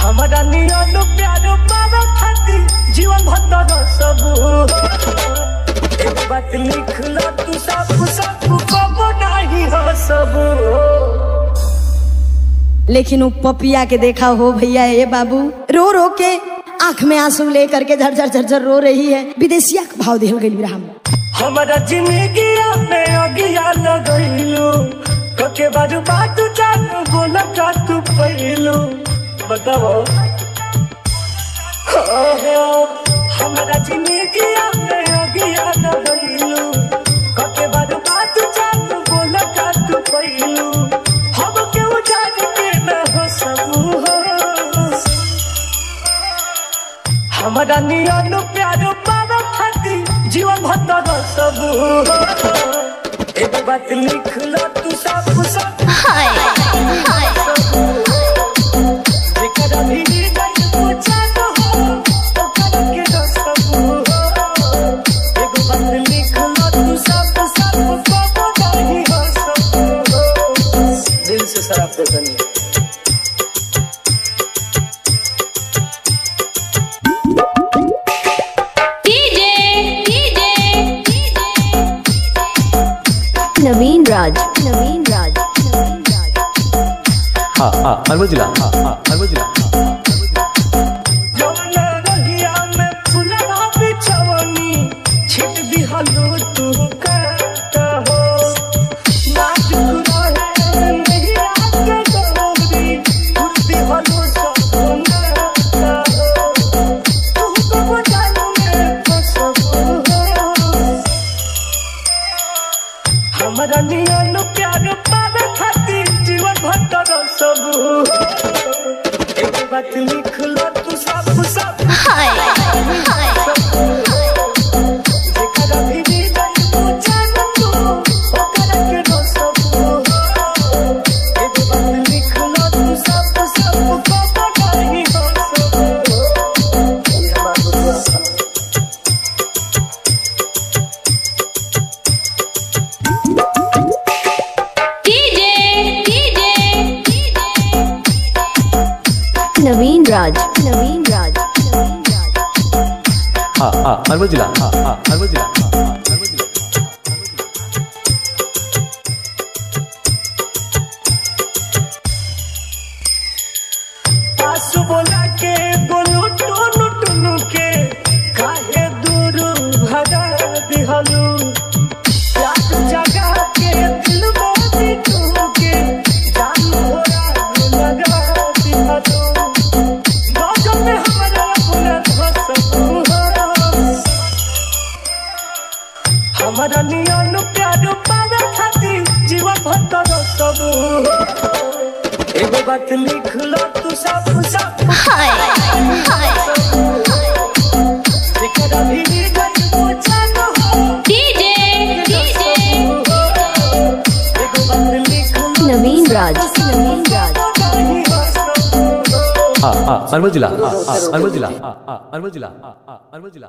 हमारा नियन प्यार पावे खातिर जीवन भर सब एक बात लिख लो तू सब कबो नहीं हो सब। लेकिन वो पपिया के देखा हो भैया ये बाबू रो रो के आंख में आंसू लेकर के झरझर झरझर रो रही है। विदेशिया का भाव दिल गई हम हमारा जिंदगी में अगिया लगैलू के बाद बात जान बोला का तू पहलू बताओ। हमारा जिंदगी में अगिया लगैलू के बाद बात जान बोला का तू पहलू हम क्यों जान के न हो सब। हमारा नियन प्यार पावे खातिर जीवन भर सब एक बात लिख लो तू सब दिल से शराब पे बनी। नवीन राज हाँ अरवल जिला अरवल जिला हमारा नियन प्यार पावे खातिर जीवन भर सब एक बात लिख लो तू सब नवीन राज हाँ अरवल जिला अरवल जिला आंसू बोला के बोलू टोनू टुनू के काहे दूर भगा दिहलू प्यार जगा के दिल में बिठू के जान होरा लगा दिहलू नजर में हमारा अपना धसू। हमारा नियन प्यार पावे खातिर जीवन भर सब एक बात लिख लो तू सब नवीन राज हाँ अरवल जिला अरवल जिला अरवल जिला अरवल जिला।